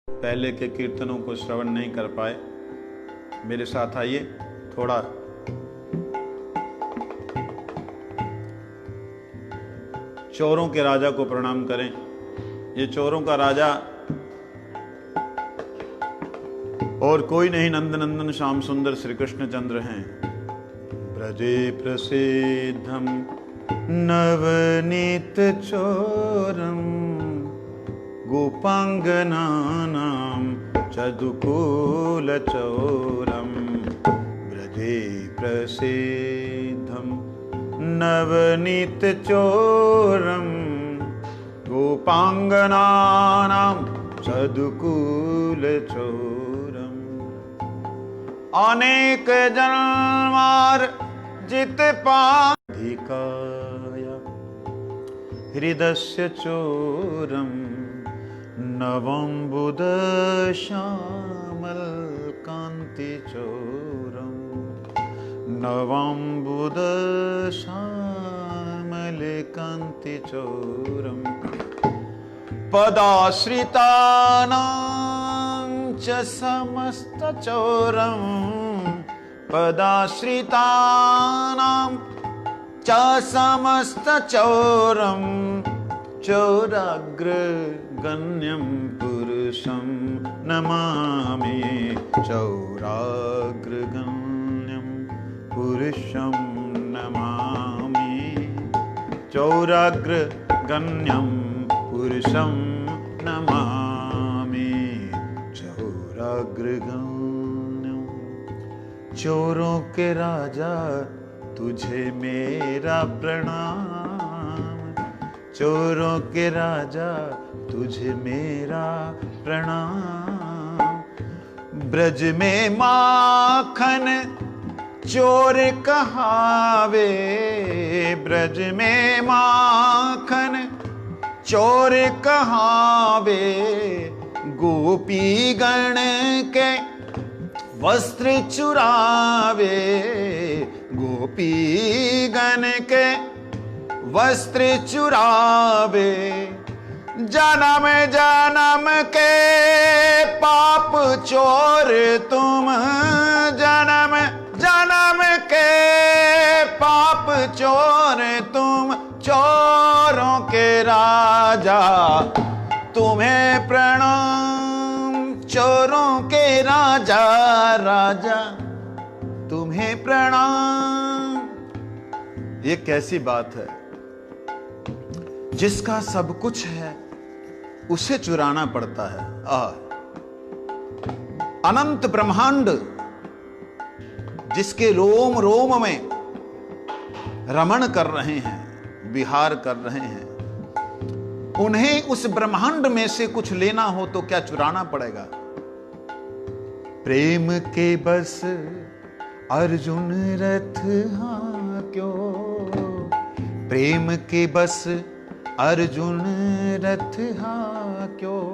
पहले के कीर्तनों को श्रवण नहीं कर पाए, मेरे साथ आइए। थोड़ा चोरों के राजा को प्रणाम करें। ये चोरों का राजा और कोई नहीं, नंदनंदन श्याम सुंदर श्री कृष्णचंद्र हैं। ब्रजे प्रसिद्धम नवनीत चोरम गोपांगनानां चदुकूल चोरम। ब्रजे प्रसिद्धम नवनीत चोरम गोपांगनानां चदुकूल चोरम। अनेक जन्मार्जित पाधिकाय हृदस्य चोरम नवं बुध श्यामल कांति चोरम। नवं बुध श्यामल कांति चोरम। पदाश्रितानां च समस्त चोरम। पदाश्रितानां च समस्त चोरम। चोराग्रगण्यं पुरुषं नमामि। चोराग्रगण्यं पुरुषं नमामि। चोराग्रगण्यं पुरुषं नमामि। चोराग्रगण्यं। चोरों के राजा तुझे मेरा प्रणाम। चोरों के राजा तुझे मेरा प्रणाम। ब्रज में माखन चोर कहावे। ब्रज में माखन चोर कहावे। गोपी गण के वस्त्र चुरावे। गोपी गण के वस्त्र चुरावे। जन्म जन्म के पाप चोर तुम। जन्म जन्म के पाप चोर तुम। चोरों के राजा तुम्हें प्रणाम। चोरों के राजा राजा तुम्हें प्रणाम। ये कैसी बात है, जिसका सब कुछ है उसे चुराना पड़ता है। अनंत ब्रह्मांड जिसके रोम रोम में रमण कर रहे हैं, विहार कर रहे हैं, उन्हें उस ब्रह्मांड में से कुछ लेना हो तो क्या चुराना पड़ेगा? प्रेम के बस अर्जुन रथ क्यों। प्रेम के बस अर्जुन रथ क्यों।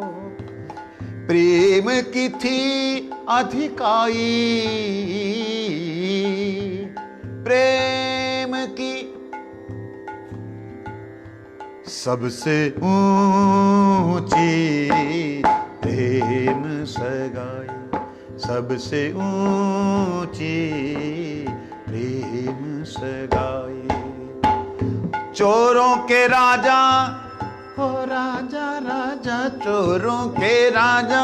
प्रेम की थी अधिकाई। प्रेम की सबसे ऊंची प्रेम सगाई। सबसे ऊंची प्रेम सगाई। चोरों के राजा हो राजा राजा। चोरों के राजा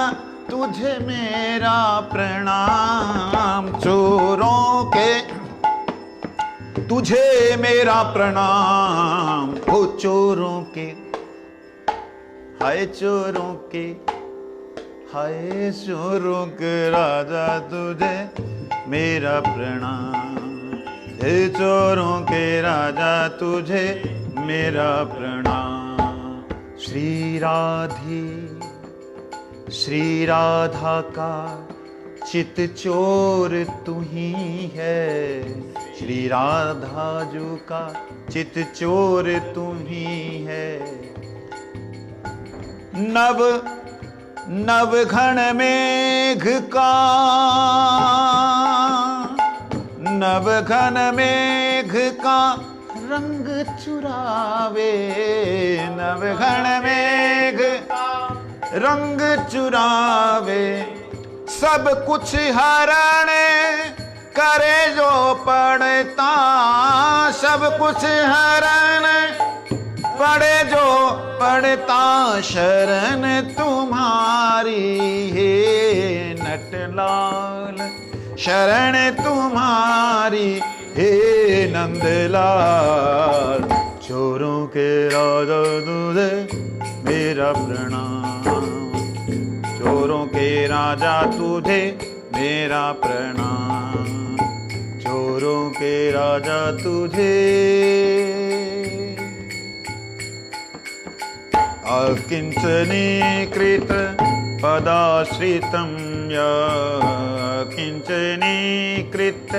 तुझे मेरा प्रणाम। चोरों के तुझे मेरा प्रणाम। हो चोरों के हाय चोरों के हाय चोरों के राजा तुझे मेरा प्रणाम। हे चोरों के राजा तुझे मेरा प्रणाम। श्री राधा का चित चोर तू ही है। श्री राधा जू का चित चोर तू ही है। नव घन मेघ का नव घन मेघ का रंग चुरावे। नव घन मेघ रंग चुरावे, सब कुछ हरण करे जो पड़ता, सब कुछ हरण पड़े जो पड़ता, शरण तुम्हारी हे नटलाल, शरण तुम्हारी हे नंदलाल। चोरों के राजा तुझे मेरा प्रणाम, चोरों के राजा तुझे मेरा प्रणाम, चोरों के राजा तुझे। अकिंचनीकृत पदाश्रितं यः, किंचनीकृत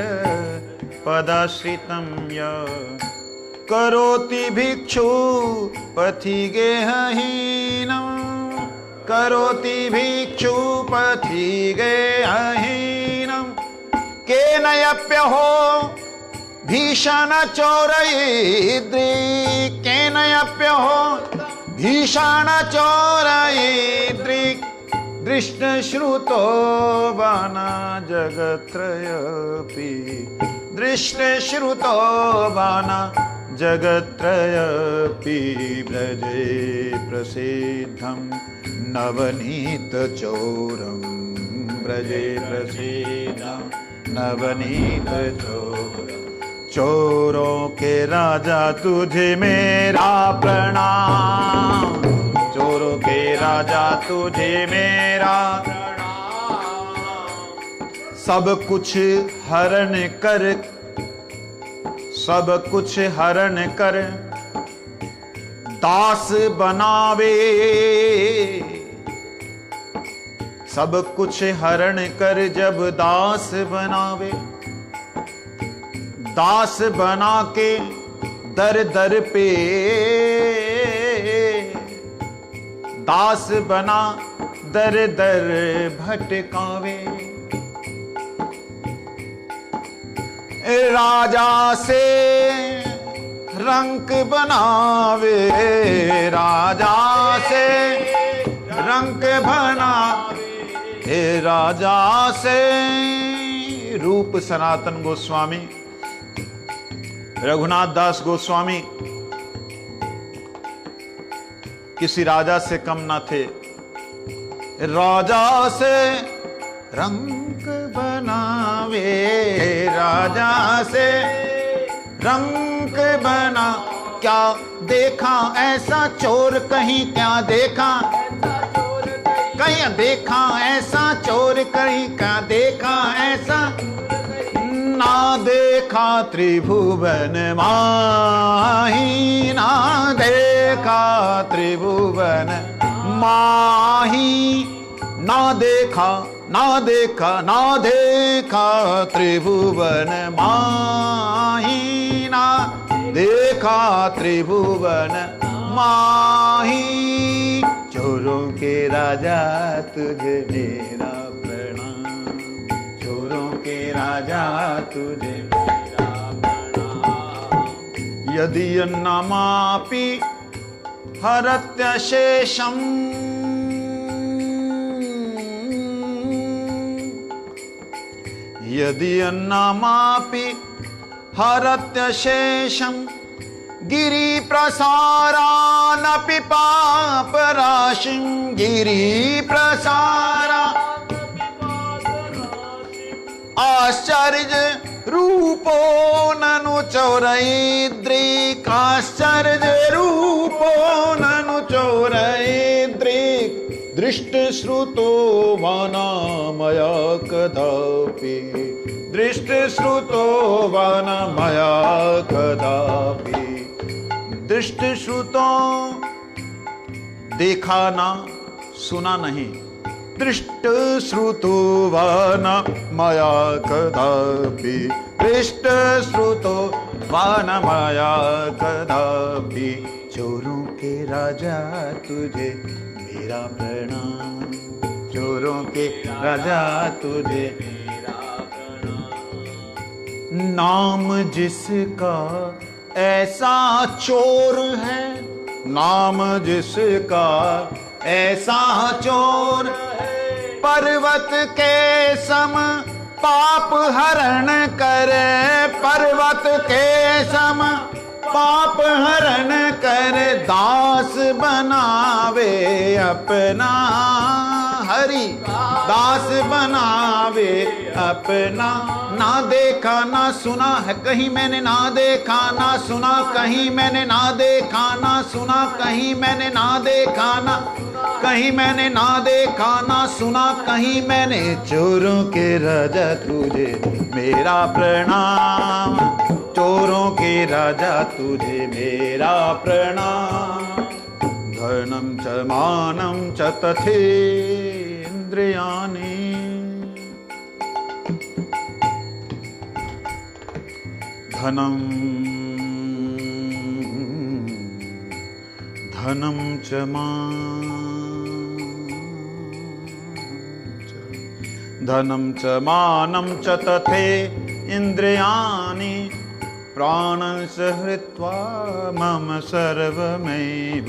पदाश्रितं यः, करोति भिक्षु पथिगेहहीनं, करोति भिक्षु पथिगेहहीनं, केनयप्यहो भीषण चोरयिद्रिक्, केनयप्यहो भीषण चोरयिद्रिक्, दृष्टश्रुतो वाना जगत्त्रयपि, दृष्टश्रुतो वाना जगत्त्रयपि, व्रजे प्रसिद्धं नवनीतचोरं, व्रजे प्रसिद्धं नवनीतचोरं। चोरों के राजा तुझे मेरा प्रणाम, चोरों के राजा तुझे मेरा प्रणाम। सब कुछ हरण कर, सब कुछ हरण कर दास बनावे, सब कुछ हरण कर जब दास बनावे, दास बना के दर दर पे, दास बना दर दर भटकावे। राजा से रंक बनावे, राजा से रंक बनावे, राजा से। रूप सनातन गोस्वामी, रघुनाथ दास गोस्वामी किसी राजा से कम ना थे। राजा से रंग बनावे, राजा से रंग बना, क्या देखा ऐसा चोर कहीं, क्या देखा कहीं देखा ऐसा चोर कहीं, क्या देखा ऐसा ना देखा त्रिभुवन माही, ना देखा त्रिभुवन माही, ना देखा ना देखा ना देखा त्रिभुवन माही, ना देखा त्रिभुवन माही। चोरों के राजा तुझे मेरा प्रणाम, चोरों के राजा तुझे मेरा प्रणाम। यदि अन्नमापि हरत्यशेषम्, यदि अन्नमापि हरत्यशेषम्, गिरिप्रसारानपि पापराशिं, गिरिप्रसारा आश्चर्य रूपो ननु चोरयिद्रिक्, आश्चर्य रूपो ननु चोरयिद्रिक्, दृष्टश्रुतो वाना मया कदापि, दृष्टश्रुतो वाना मया कदापि। दृष्टश्रुतो देखा ना सुना नहीं, दृष्टश्रुतो वाना मया कदापि, दृष्टश्रुतो वाना मया कदापि। चोरों के राजा तुझे मेरा प्रणाम, चोरों के राजा तुझे मेरा प्रणाम। नाम जिसका ऐसा चोर है, नाम जिसका ऐसा चोर पर्वत के सम पाप हरण करे, पर्वत के सम पाप हरण कर दास बनावे अपना, हरि दास बनावे अपना। ना देखा ना सुना है कहीं मैंने, ना देखा ना सुना कहीं मैंने, ना देखा ना सुना कहीं मैंने, ना देखा ना कहीं मैंने, ना देखा ना सुना कहीं मैंने। चोरों के राजा तुझे मेरा प्रणाम, चोरों के राजा तुझे मेरा प्रणाम। धनम च मानं च तथेन्द्रियाणि, धनम धनम च धनम च मानं च तथेन्द्रियाणि। प्राणंस हृत्वा मम सर्वमेव,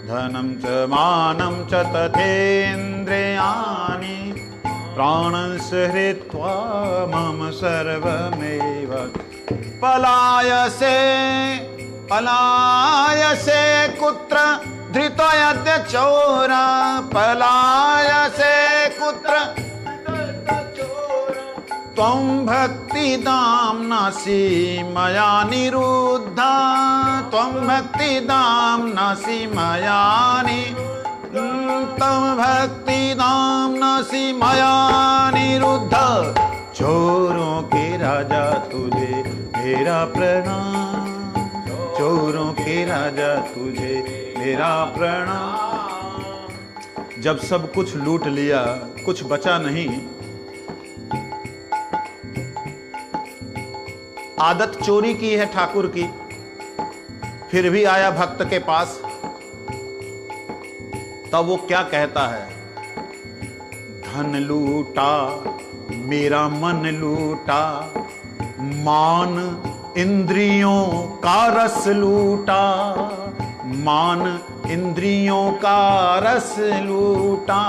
धनं च मानं च तथेन्द्रियाणि। प्राणंस हृत्वा मम सर्वमेव। पलायसे पलायसे कुत्र धृतयद्य चोरा, पलायसे कुत्र त्वं भक्तिदाम्नासि मया निरुद्धा, त्वं भक्तिदाम्नासि मया त्वं भक्तिदाम्नासि मया निरुद्धा। चोरों के राजा तुझे मेरा प्रणाम, चोरों के राजा तुझे मेरा प्रणाम। जब सब कुछ लूट लिया, कुछ बचा नहीं, आदत चोरी की है ठाकुर की, फिर भी आया भक्त के पास, तब वो क्या कहता है? धन लूटा मेरा मन लूटा, मान इंद्रियों का रस लूटा, मान इंद्रियों का रस लूटा।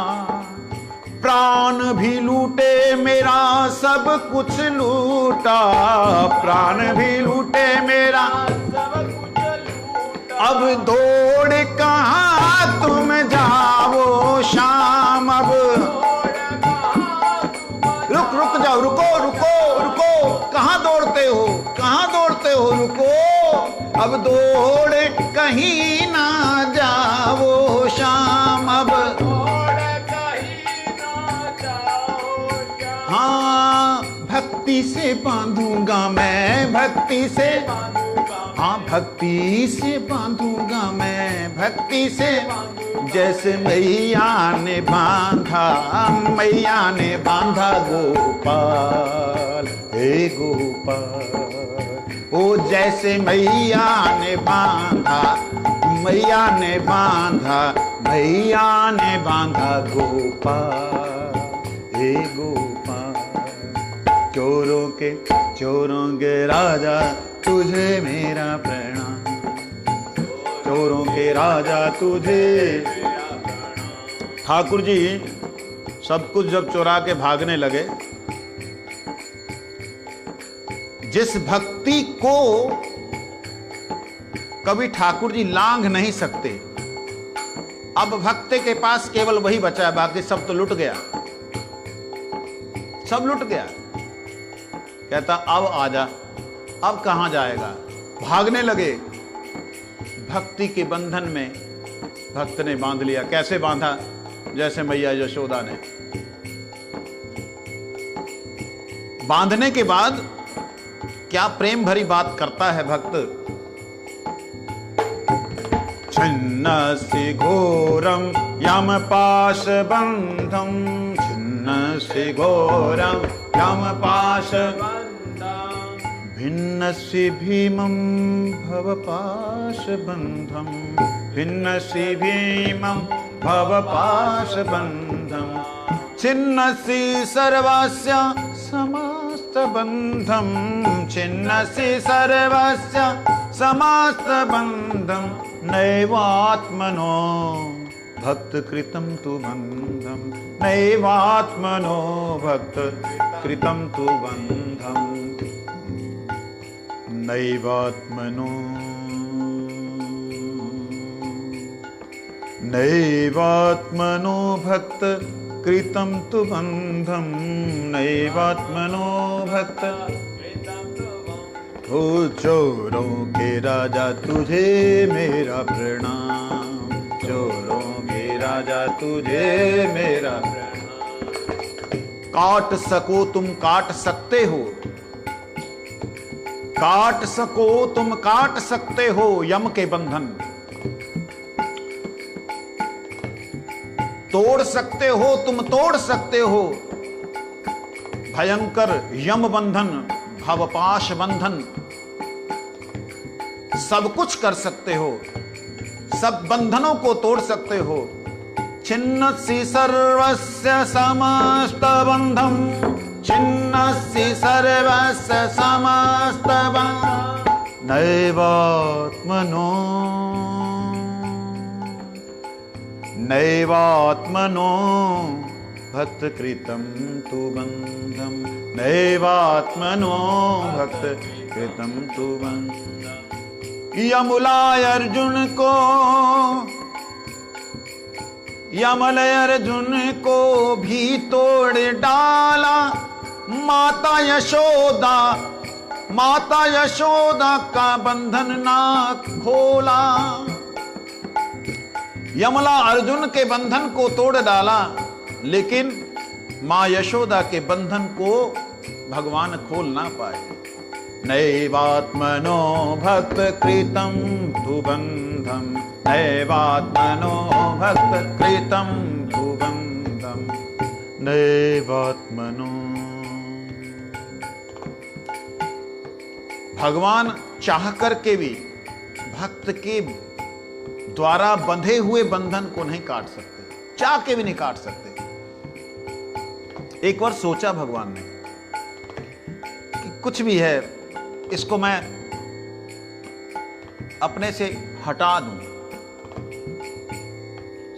प्राण भी लूटे मेरा सब कुछ लूटा, प्राण भी लूटे मेरा सब कुछ लूटा। अब दौड़ कहाँ तुम जाओ शाम, अब रुक जाओ, रुको रुको रुको, कहाँ दौड़ते हो, कहाँ दौड़ते हो, रुको। अब दौड़ कहीं ना जाओ शाम, अब हाँ भक्ति से बांधूंगा मैं, भक्ति से, हाँ भक्ति से बांधूंगा मैं, भक्ति से। जैसे मैया ने बांधा, मैया ने बांधा गोपाल, हे गोपाल। ओ जैसे मैया ने बांधा, मैया ने बांधा, मैया ने बांधा गोपाल, हे गोपाल। चोरों के राजा तुझे मेरा प्रणाम, चोरों के राजा तुझे। ठाकुर जी सब कुछ जब चुरा के भागने लगे, जिस भक्ति को कभी ठाकुर जी लांघ नहीं सकते, अब भक्त के पास केवल वही बचा है, बाकी सब तो लुट गया, सब लुट गया। कहता अब आजा, अब कहां जाएगा? भागने लगे। भक्ति के बंधन में भक्त ने बांध लिया। कैसे बांधा? जैसे मैया यशोदा ने। बांधने के बाद क्या प्रेम भरी बात करता है भक्त। छिन्नसि घोरम यम पाश बंधम, छिन्नसि घोरम यम पाश भिन्नसि भीमं भव पाश बंधम, भिन्नसि भीमं भव पाश बंधम। छिन्नसि सर्वस्य समस्त बंधम, छिन्नसि सर्वस्य समस्त बंधम। नैवात्मनो भक्त कृतं तु बंधम नैवात्मनो भक्त कृतं तु बंधम नैवात्मनो नैवात्मनो भक्त कृतं तु बंधम नैवात्मनो भक्त। हो चोरों के राजा तुझे मेरा प्रणाम, चोरों के राजा तुझे मेरा प्रणाम। काट सको तुम काट सकते हो, काट सको तुम काट सकते हो यम के बंधन, तोड़ सकते हो तुम तोड़ सकते हो भयंकर यम बंधन भवपाश बंधन। सब कुछ कर सकते हो, सब बंधनों को तोड़ सकते हो। छिन्नस्सि सर्वस्य समस्त बंधम, छिन्नस्सि सर्वस्य समस्त बंधम नैवात्मनो नैवात्मनो भक्त कृतं तु बंधम नैवात्मनो भक्त कृतं तु बंधम। यमुलाय अर्जुन को यमलय अर्जुन को भी तोड़ डाला, माता यशोदा का बंधन ना खोला। यमला अर्जुन के बंधन को तोड़ डाला, लेकिन मां यशोदा के बंधन को भगवान खोल ना पाए। नैवात्मनो भक्त कृतं तु बंधम नैवात्मनो भक्त कृतं तु बंधम नैवात्मनो। भगवान चाह करके भी भक्त के द्वारा बंधे हुए बंधन को नहीं काट सकते, चाह के भी नहीं काट सकते। एक बार सोचा भगवान ने कि कुछ भी है इसको मैं अपने से हटा दूं,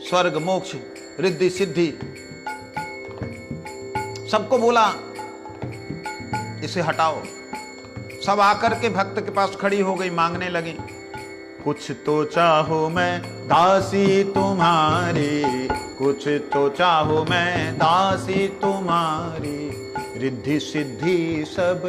स्वर्ग मोक्ष रिद्धि सिद्धि सबको बोला इसे हटाओ। सब आकर के भक्त के पास खड़ी हो गई, मांगने लगी। कुछ तो चाहो मैं दासी तुम्हारी, कुछ तो चाहो मैं दासी तुम्हारी, रिद्धि सिद्धि सब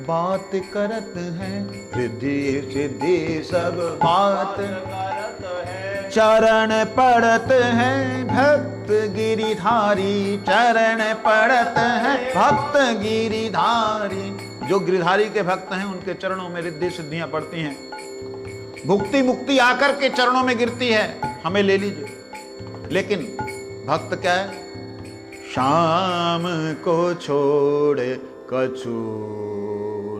बात करत है, रिद्धि सिद्धि सब बात करत है। चरण पड़त है भक्त गिरिधारी, चरण पड़त है भक्त गिरिधारी। जो गिरिधारी के भक्त हैं उनके चरणों में रिद्धि सिद्धियां पड़ती हैं, भुक्ति मुक्ति आकर के चरणों में गिरती है, हमें ले लीजिए। लेकिन भक्त क्या है? शाम को छोड़ कछु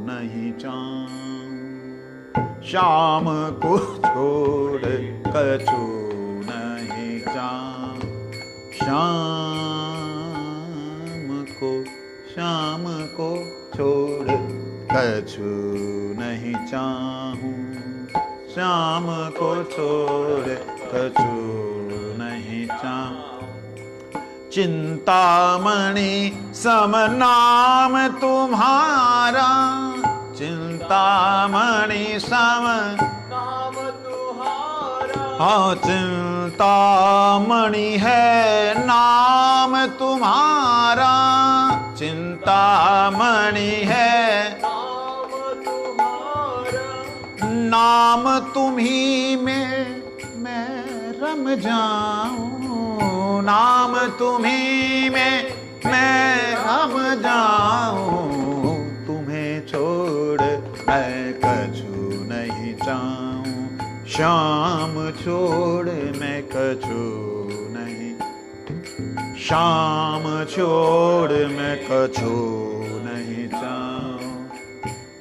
नहीं चाहूं, शाम को छोड़ कछु नहीं चाहूं, शाम को छोड़ कछु नहीं चाहूं, शाम को छोड़ कछु नहीं चाहूं। चिंतामणि सम नाम तुम्हारा, चिंतामणि सम नाम तुम्हारा। हाँ, चिंतामणि है नाम तुम्हारा, चिंतामणि है नाम तुम्हारा। नाम तुम्ही में मैं रम जाऊं, नाम तुम्ही में मैं रम जाऊं। तुम्हें छोड़ मैं कछु नहीं चाहूं, शाम छोड़ मैं कछु नहीं, शाम छोड़ मैं कछु नहीं चाहूं।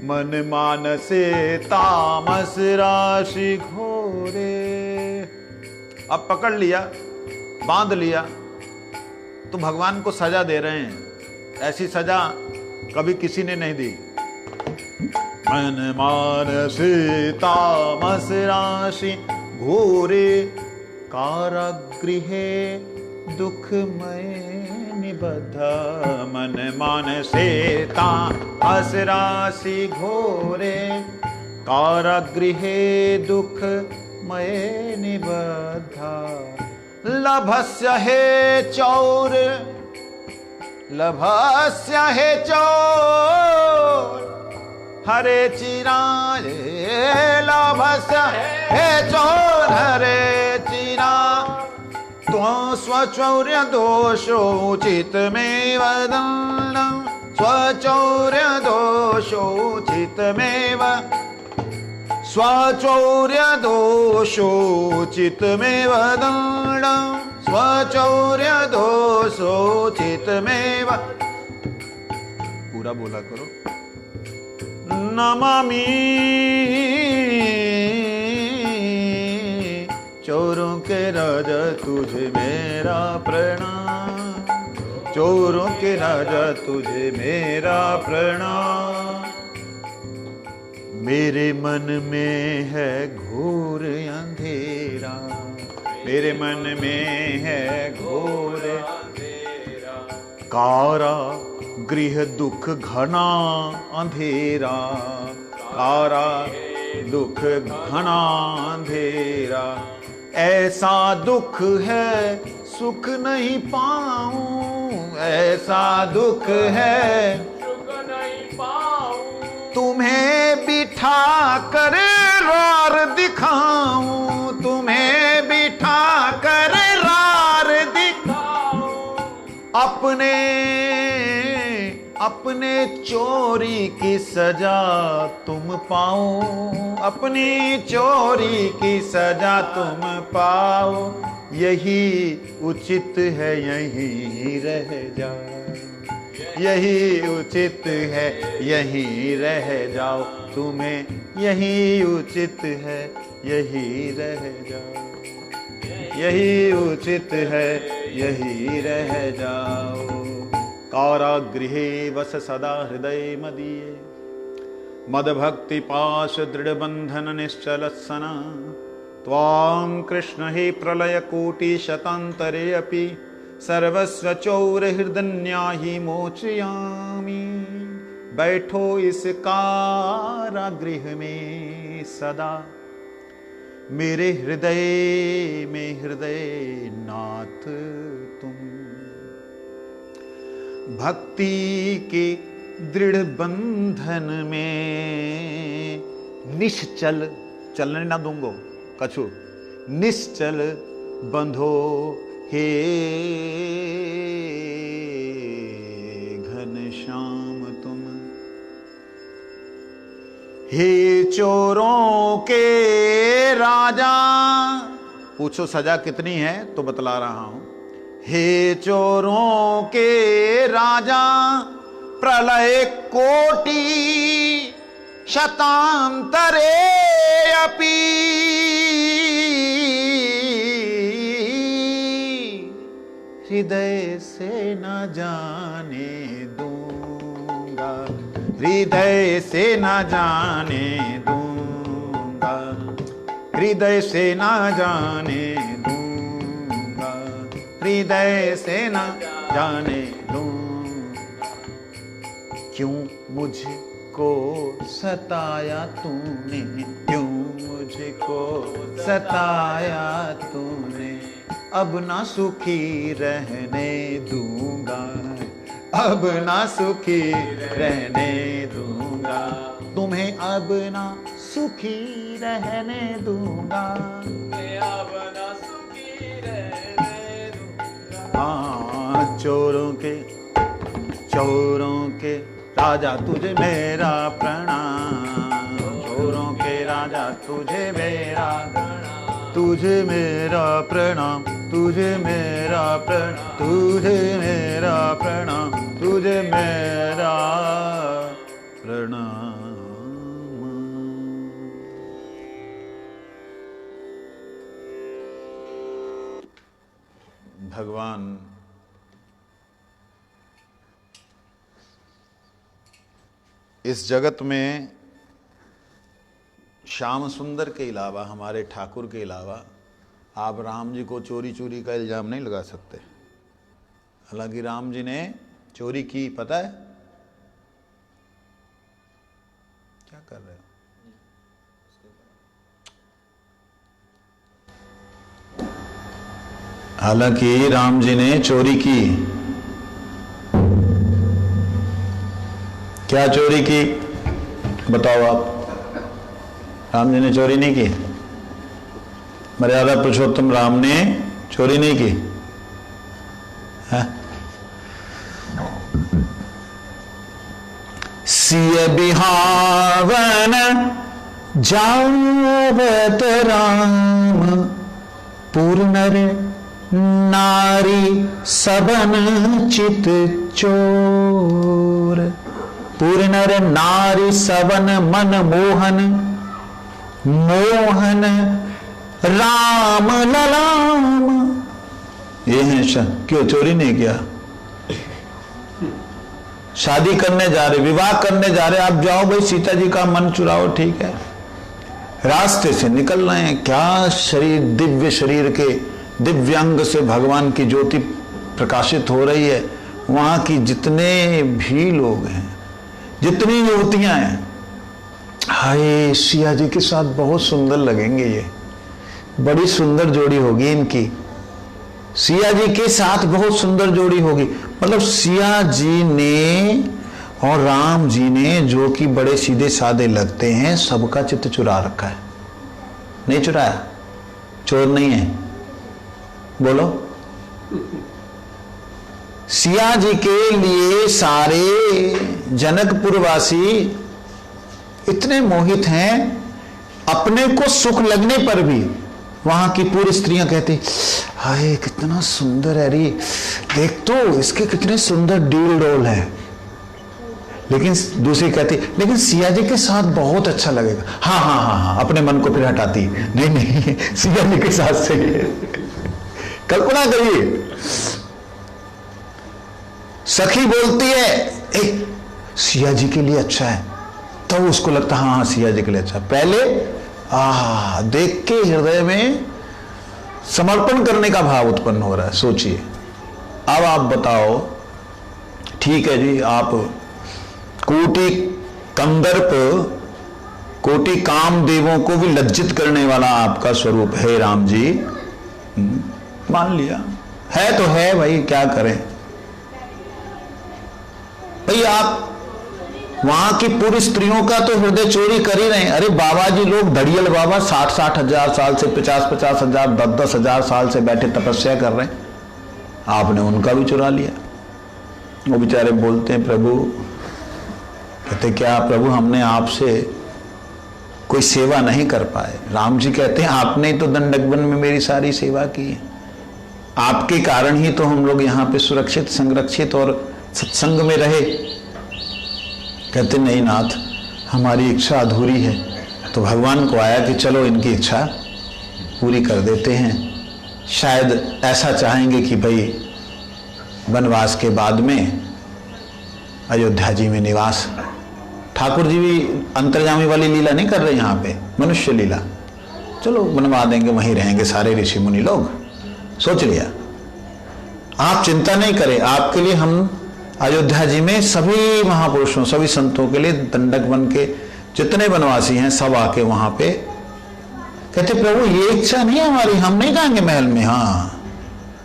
मन मानसे तामस राशि घोरे। अब पकड़ लिया, बांध लिया, तो भगवान को सजा दे रहे हैं। ऐसी सजा कभी किसी ने नहीं दी। मन मानसे तामस राशि घोरे, कारागृहे दुखमय निबद्ध मन मानसे असरासि घोरे कारागृहे दुखमय निबद्ध लभस्य हे चौर हरे चिराय लभस्य हे चौर हरे चिरा त्वं स्वचौर्य दोषोचितमेव दण्डं स्वचौर्य दोषोचितमेव स्वचौर्य दोषोचितमेव दण्डं स्वचौर्य दोषोचितमेव। पूरा बोला करो। नमामि चोरों के राजा तुझे मेरा प्रणाम चोरों के राजा तुझे मेरा प्रणाम। मेरे मन में है घोर अंधेरा मेरे मन में है घोर अंधेरा कारा गृह दुख घना अंधेरा कारा दुख घना अंधेरा ऐसा दुख है सुख नहीं पाऊं ऐसा दुख है सुख नहीं पाऊं तुम्हें बिठा कर रार दिखाऊं तुम्हें बिठा कर रार दिखाऊं अपने चोरी की सजा तुम पाओ अपनी चोरी की सजा तुम पाओ यही उचित है यहीं रह जाओ यही उचित है यहीं रह जाओ तुम्हें यही उचित है यहीं रह जाओ यही उचित है यहीं रह जाओ। कारागृहे वस सदा हृदय मदीये मदभक्ति पाश दृढ़ बंधन निश्चल सना त्वां कृष्ण हि प्रलय कोटि शतांतरे अपि सर्वस्व चौर हृदन्या ही मोचयामि। बैठो इस कारागृह में सदा मेरे हृदय में हृदय नाथ तुम भक्ति के दृढ़ बंधन में निश्चल चलने ना दूंगो कछु निश्चल बंधो हे घनश्याम तुम हे चोरों के राजा। पूछो सजा कितनी है तो बतला रहा हूं। हे चोरों के राजा प्रलय कोटि शतांतरे अपि हृदय से न जाने दूंगा हृदय से न जाने दूंगा हृदय से न जाने दूंगा हृदय से न जाने दूंगा। क्यों मुझको सताया तूने क्यों मुझको सताया तूने अब ना सुखी रहने दूंगा अब ना सुखी रहने दूंगा तुम्हें अब ना सुखी रहने दूंगा अब ना सुखी रहने दूंगा। हाँ चोरों के राजा तुझे मेरा प्रणाम चोरों के राजा तुझे मेरा तुझे मेरा प्रणाम तुझे मेरा प्रणाम तुझे मेरा प्रणाम तुझे मेरा प्रणाम। भगवान इस जगत में श्याम सुंदर के अलावा हमारे ठाकुर के अलावा आप राम जी को चोरी चोरी का इल्जाम नहीं लगा सकते। हालांकि राम जी ने चोरी की, पता है क्या कर रहे हो? हालांकि राम जी ने चोरी की। क्या चोरी की बताओ आप? राम जी ने चोरी नहीं की। मर्यादा पुरुषोत्तम राम ने चोरी नहीं की है? सिय बिहावन जावत राम, पूर्णर नारी सबन चित चोर। पूर्णर नारी सबन मन मोहन, मोहन राम ललाम। ये है क्यों चोरी नहीं किया? शादी करने जा रहे, विवाह करने जा रहे, आप जाओ भाई सीता जी का मन चुराओ, ठीक है। रास्ते से निकल रहे हैं, क्या शरीर, दिव्य शरीर के दिव्यांग से भगवान की ज्योति प्रकाशित हो रही है। वहां की जितने भी लोग हैं, जितनी युवतियां हैं, हाय सिया जी के साथ बहुत सुंदर लगेंगे, ये बड़ी सुंदर जोड़ी होगी इनकी। सिया जी के साथ बहुत सुंदर जोड़ी होगी। मतलब सिया जी ने और राम जी ने, जो कि बड़े सीधे साधे लगते हैं, सबका चित्त चुरा रखा है। नहीं चुराया? चोर नहीं है? बोलो। सिया जी के लिए सारे जनकपुरवासी इतने मोहित हैं, अपने को सुख लगने पर भी वहां की पूरी स्त्रियां कहती, हाय कितना सुंदर है रे, देख तो इसके कितने सुंदर डील डोल है। लेकिन दूसरी कहती, लेकिन सिया जी के साथ बहुत अच्छा लगेगा। हाँ हाँ हाँ हाँ, अपने मन को फिर हटाती, नहीं नहीं सिया जी के साथ सही है। कल्पना करिए, सखी बोलती है ए, सिया जी के लिए अच्छा है, तो उसको लगता हाँ हाँ सिया जी के लिए अच्छा। पहले देख के हृदय में समर्पण करने का भाव उत्पन्न हो रहा है। सोचिए। अब आप बताओ, ठीक है जी, आप कोटि कंदर्प, कोटि कामदेवों को भी लज्जित करने वाला आपका स्वरूप है राम जी, मान लिया है तो है भाई, क्या करें भाई। आप वहां की पूरी स्त्रियों का तो हृदय चोरी कर ही रहे हैं। अरे बाबा जी लोग, धड़ियल बाबा 60-60 हजार साल से, 50-50 हजार, 10-10 हजार साल से बैठे तपस्या कर रहे हैं, आपने उनका भी चुरा लिया। वो बेचारे बोलते हैं प्रभु, कहते क्या प्रभु हमने आपसे कोई सेवा नहीं कर पाए। राम जी कहते हैं आपने तो दंडकवन में मेरी सारी सेवा की है, आपके कारण ही तो हम लोग यहाँ पे सुरक्षित, संरक्षित और सत्संग में रहे। कहते नहीं नाथ, हमारी इच्छा अधूरी है। तो भगवान को आया कि चलो इनकी इच्छा पूरी कर देते हैं। शायद ऐसा चाहेंगे कि भाई वनवास के बाद में अयोध्या जी में निवास। ठाकुर जी भी अंतर्जामी वाली लीला नहीं कर रहे यहाँ पे, मनुष्य लीला। चलो बनवा देंगे, वहीं रहेंगे सारे ऋषि मुनि लोग। सोच लिया। आप चिंता नहीं करें, आपके लिए हम अयोध्या जी में सभी महापुरुषों, सभी संतों के लिए दंडक वन के जितने वनवासी हैं सब आके वहां पे। कहते प्रभु ये इच्छा नहीं हमारी, हम नहीं जाएंगे महल में, हाँ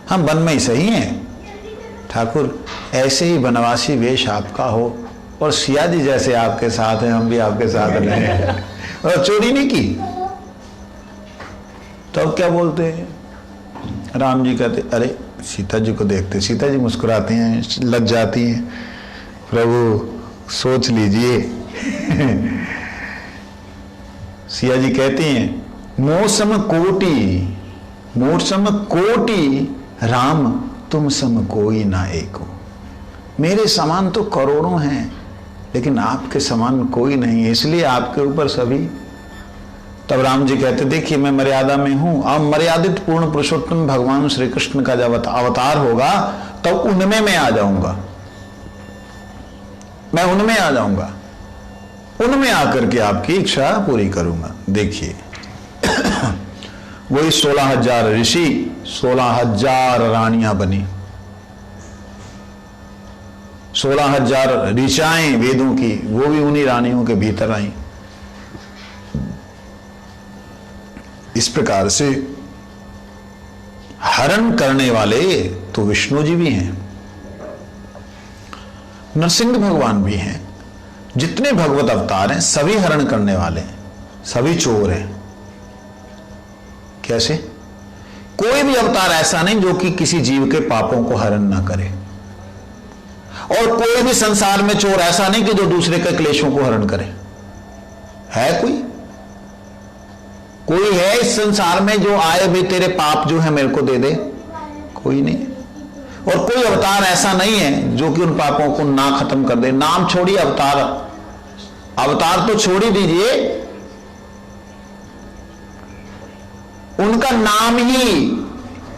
हम वन में ही सही हैं। ठाकुर ऐसे ही वनवासी वेश आपका हो और सिया जी जैसे आपके साथ हैं, हम भी आपके साथ रहें। और चोरी नहीं की। तो अब क्या बोलते हैं? राम जी कहते अरे सीता जी को देखते, सीता जी मुस्कुराती हैं, लग जाती हैं। प्रभु सोच लीजिए। सिया जी कहती हैं मौसम कोटि, मौसम कोटि राम तुम सम कोई ना एको। मेरे समान तो करोड़ों हैं, लेकिन आपके समान कोई नहीं है, इसलिए आपके ऊपर सभी। तब राम जी कहते देखिए मैं मर्यादा में हूं, अब मर्यादित पूर्ण पुरुषोत्तम भगवान श्री कृष्ण का जब अवतार होगा तब तो उनमें मैं आ जाऊंगा, मैं उनमें आ जाऊंगा, उनमें आकर के आपकी इच्छा पूरी करूंगा। देखिए वही 16,000 ऋषि, 16,000 रानियां बनी, 16,000 ऋचाएं वेदों की, वो भी उन्हीं रानियों के भीतर आई। इस प्रकार से हरण करने वाले तो विष्णु जी भी हैं, नरसिंह भगवान भी हैं, जितने भगवत अवतार हैं सभी हरण करने वाले हैं, सभी चोर हैं। कैसे? कोई भी अवतार ऐसा नहीं जो कि किसी जीव के पापों को हरण ना करे, और कोई भी संसार में चोर ऐसा नहीं कि जो दूसरे के क्लेशों को हरण करे। है कोई? कोई है इस संसार में जो आए भी तेरे पाप जो है मेरे को दे दे? कोई नहीं। और कोई अवतार ऐसा नहीं है जो कि उन पापों को ना खत्म कर दे। नाम छोड़िए, अवतार, अवतार तो छोड़ ही दीजिए, उनका नाम ही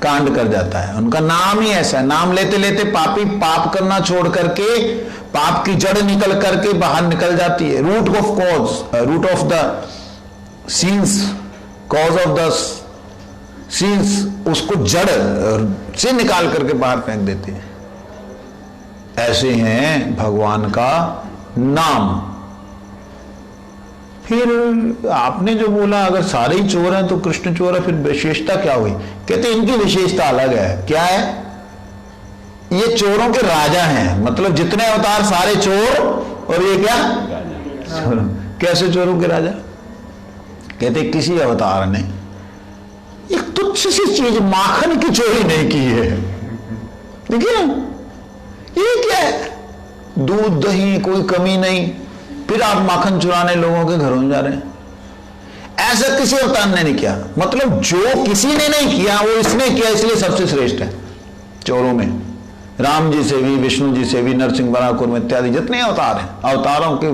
कांड कर जाता है। उनका नाम ही ऐसा है, नाम लेते लेते पापी पाप करना छोड़ करके पाप की जड़ निकल करके बाहर निकल जाती है। Root of cause, root of the sins, cause of the sins, उसको जड़ से निकाल करके बाहर फेंक देते हैं। ऐसे हैं भगवान का नाम। फिर आपने जो बोला अगर सारे ही चोर हैं तो कृष्ण चोर है, फिर विशेषता क्या हुई? कहते इनकी विशेषता अलग है। क्या है? ये चोरों के राजा हैं, मतलब जितने अवतार सारे चोर, और ये क्या? कैसे चोरों के राजा? कहते किसी अवतार ने एक तुच्छ सी चीज माखन की चोरी नहीं की है। देखिए ना, ये क्या है? दूध दही कोई कमी नहीं, फिर आप माखन चुराने लोगों के घरों में जा रहे हैं। ऐसा किसी अवतार ने नहीं किया। मतलब जो किसी ने नहीं किया वो इसने किया, इसलिए सबसे श्रेष्ठ है चोरों में। राम जी से भी, विष्णु जी से भी, नरसिंह वराकुर में इत्यादि जितने अवतार हैं, अवतारों के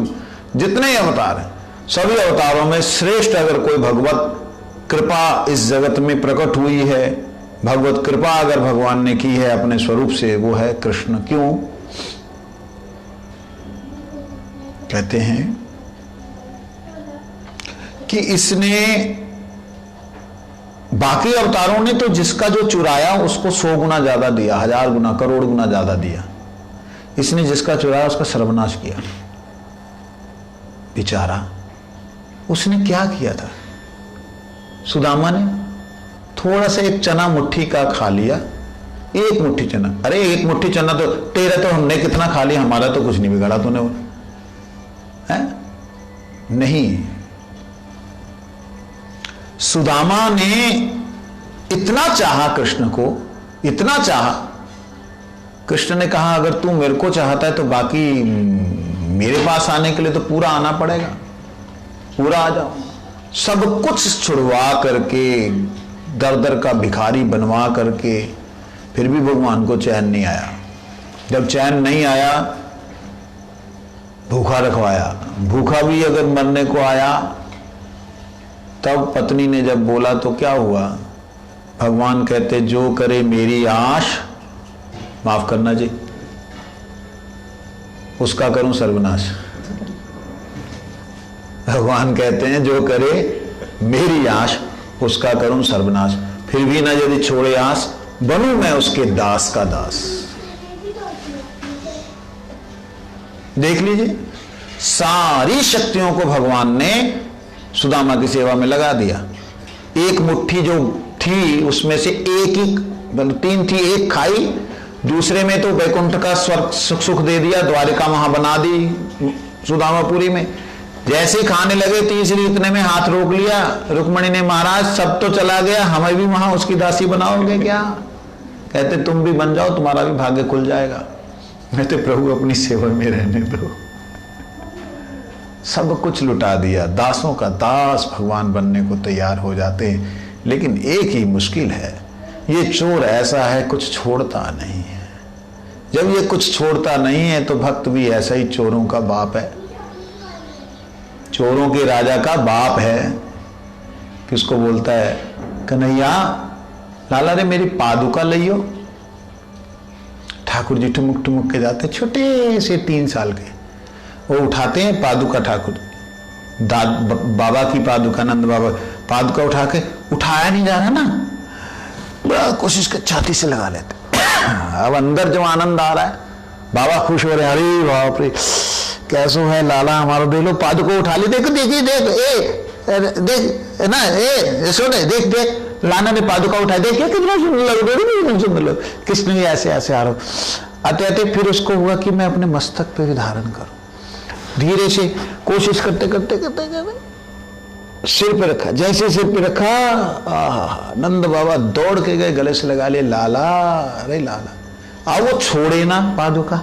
जितने अवतार हैं, सभी अवतारों में श्रेष्ठ अगर कोई भगवत कृपा इस जगत में प्रकट हुई है, भगवत कृपा अगर भगवान ने की है अपने स्वरूप से, वो है कृष्ण। क्यों? कहते हैं कि इसने, बाकी अवतारों ने तो जिसका जो चुराया उसको 100 गुना ज्यादा दिया, 1000 गुना, करोड़ गुना ज्यादा दिया। इसने जिसका चुराया उसका सर्वनाश किया। बेचारा, उसने क्या किया था? सुदामा ने थोड़ा सा एक चना मुट्ठी का खा लिया, एक मुट्ठी चना। अरे एक मुट्ठी चना तो तेरा, तो हमने कितना खा लिया, हमारा तो कुछ नहीं बिगाड़ा तूने, है? नहीं, सुदामा ने इतना चाहा कृष्ण को, इतना चाहा, कृष्ण ने कहा अगर तू मेरे को चाहता है तो बाकी मेरे पास आने के लिए तो पूरा आना पड़ेगा, पूरा आ जाओ। सब कुछ छुड़वा करके, दर दर का भिखारी बनवा करके, फिर भी भगवान को चैन नहीं आया। जब चैन नहीं आया, भूखा रखवाया। भूखा भी अगर मरने को आया, तब पत्नी ने जब बोला तो क्या हुआ? भगवान कहते जो करे मेरी आश, माफ करना जी, उसका करूं सर्वनाश। भगवान कहते हैं जो करे मेरी आश, उसका करूं सर्वनाश। फिर भी ना यदि छोड़े आस, बनूं मैं उसके दास का दास। देख लीजिए, सारी शक्तियों को भगवान ने सुदामा की सेवा में लगा दिया। एक मुट्ठी जो थी उसमें से एक ही, 3 थी, एक खाई, दूसरे में तो वैकुंठ का स्वर्ग सुख दे दिया, द्वारिका वहां बना दी सुदामापुरी में। जैसे ही खाने लगे तीसरी इतने में हाथ रोक लिया रुक्मणी ने, महाराज सब तो चला गया, हमें भी वहां उसकी दासी बनाओगे क्या? कहते तुम भी बन जाओ, तुम्हारा भी भाग्य खुल जाएगा। कहते प्रभु अपनी सेवा में रहने दो। सब कुछ लुटा दिया, दासों का दास भगवान बनने को तैयार हो जाते हैं। लेकिन एक ही मुश्किल है, ये चोर ऐसा है कुछ छोड़ता नहीं है। जब ये कुछ छोड़ता नहीं है तो भक्त भी ऐसा ही चोरों का बाप है, चोरों के राजा का बाप है। किसको बोलता है? कन्हैया लाला रे मेरी पादुका लियो। ठाकुर जी ठुमुक ठुमुक के जाते, छोटे से 3 साल के, वो उठाते हैं पादुका, ठाकुर बाबा की पादुका, नंद बाबा पादुका उठा के उठाया नहीं जा रहा ना, बड़ा कोशिश कर छाती से लगा लेते। अब अंदर जो आनंद आ रहा है, बाबा खुश हो रहे हैं, अरे बाप रे कैसो है लाला हमारा, देख लो पादुका उठा ली, देखो देखिए देख ना, सुने देख देख लाना ने पादुका उठाई, देखिए कितना सुंदर लग रहा है, कितना सुंदर लग। कृष्ण भी ऐसे ऐसे आ रहा, आते आते फिर उसको हुआ कि मैं अपने मस्तक पे भी धारण करूं। धीरे से कोशिश करते करते करते करते सिर पे रखा, जैसे सिर पे रखा, नंद बाबा दौड़ के गए, गले से लगा लिए, लाला अरे लाला। अब वो छोड़े ना पादुका,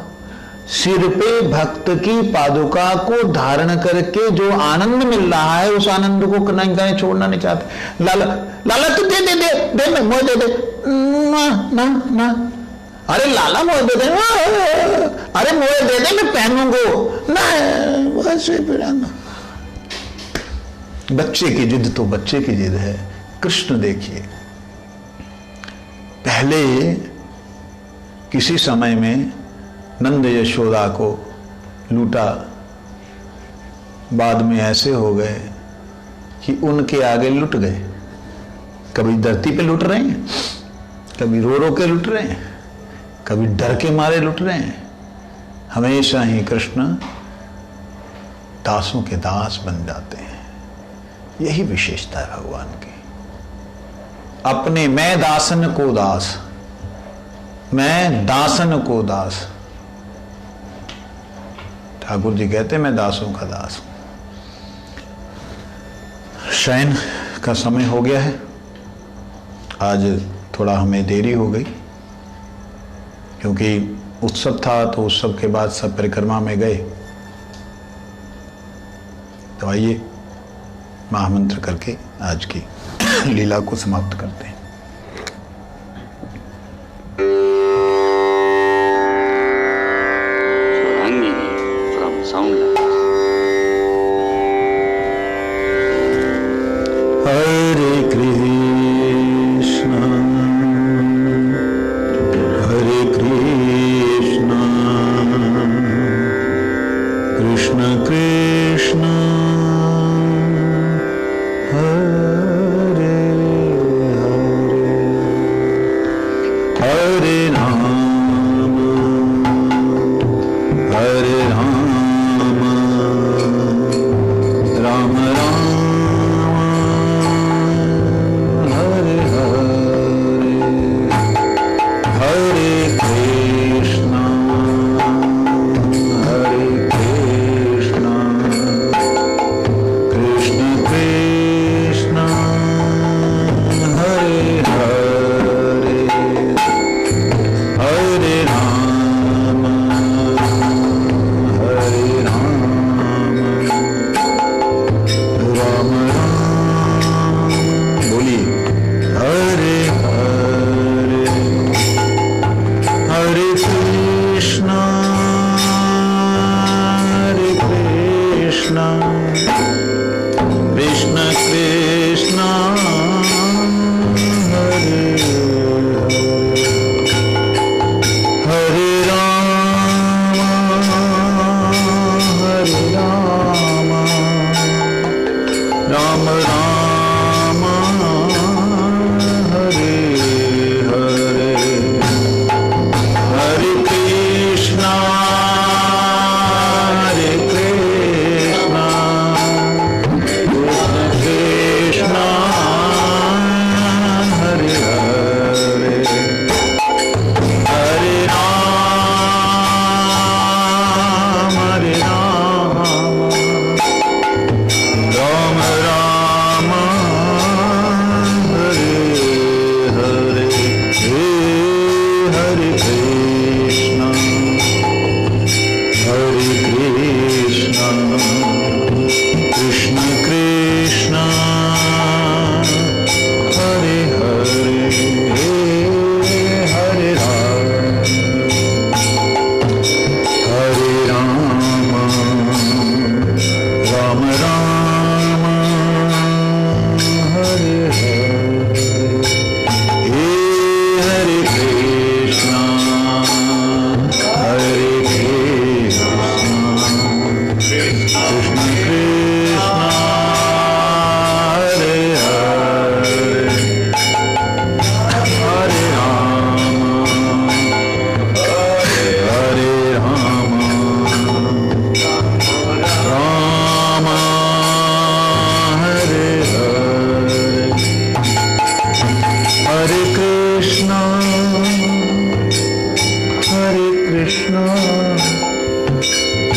सिर पे भक्त की पादुका को धारण करके जो आनंद मिल रहा है, उस आनंद को कहीं कहीं छोड़ना नहीं चाहते। लाला लाला तू दे दे दे दे मैं मोह दे दे ना ना ना, अरे लाला मोह दे दे, अरे मोह दे दे मैं पहनूंगा ना, वैसे पहना। बच्चे की जिद तो बच्चे की जिद है। कृष्ण देखिए, पहले किसी समय में नंद यशोदा को लूटा, बाद में ऐसे हो गए कि उनके आगे लुट गए। कभी धरती पे लुट रहे हैं, कभी रो रो के लुट रहे हैं, कभी डर के मारे लुट रहे हैं। हमेशा ही कृष्ण दासों के दास बन जाते हैं। यही विशेषता है भगवान की। अपने मैं दासन को दास, मैं दासन को दास। ठाकुर जी कहते मैं दासों का दास हूं। शयन का समय हो गया है। आज थोड़ा हमें देरी हो गई क्योंकि उत्सव था, तो उत्सव के बाद सब परिक्रमा में गए। तो आइए महामंत्र करके आज की लीला को समाप्त करते हैं। Hare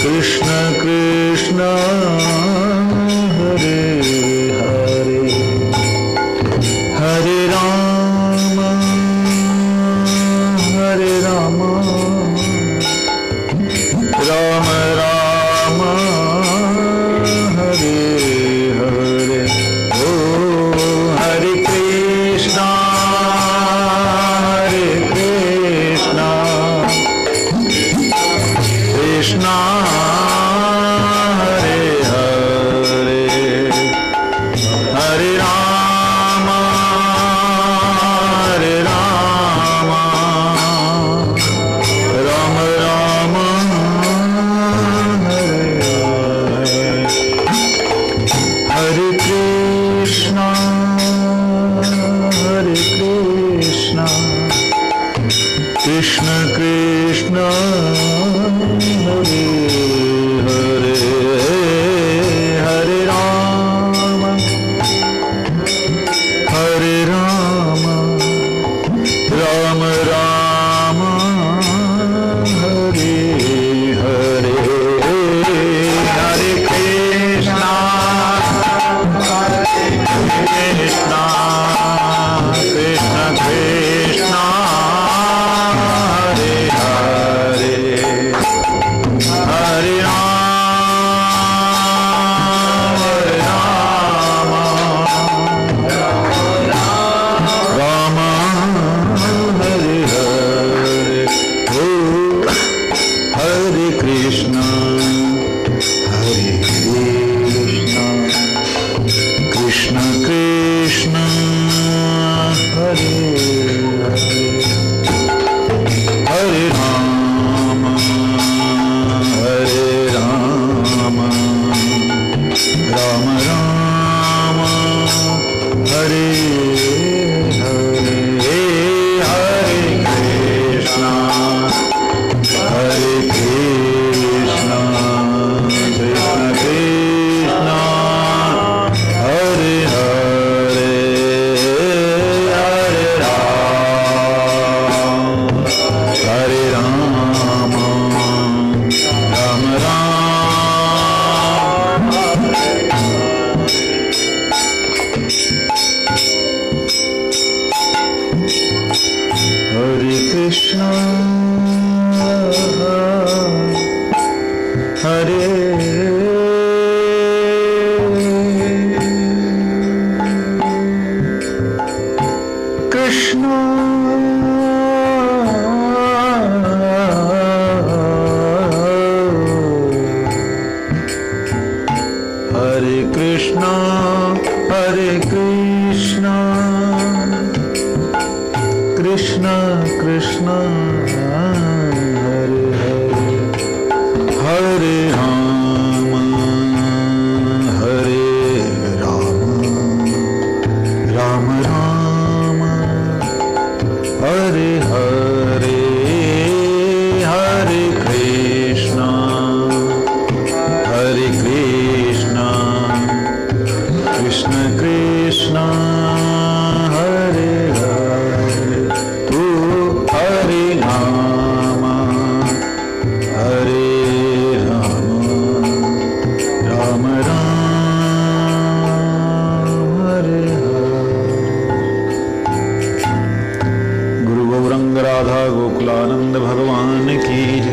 कृष्ण कृष्ण हरे हरे हरे राम राम राम हरे हरे ओ हरे कृष्णा कृष्णा हरे हरे हरे राम राम राम हरे हरे हरे कृष्णा कृष्ण कृष्ण हरे हरे हरे राम राम राम हरे हरे हरे कृष्णा कृष्ण कृष्ण हरे हरे हरे राम हरे हरे ओ हरे कृष्ण कृष्ण कृष्ण हरे हरे हरे राम राम राम हरे हरे हरे कृष्ण कृष्ण कृष्ण हरे हरे हरे राम राम राम हरे कृष्ण हरे कृष्ण हरे कृष्ण कृष्ण कृष्ण हरे हरे हरे राम राम राम हरे हरे हरे कृष्ण कृष्ण कृष्ण हरे हरे तू हरे राम राम राम हरे हरे। गुरु गौरंग राधा गोकुलानंद भगवान की जय।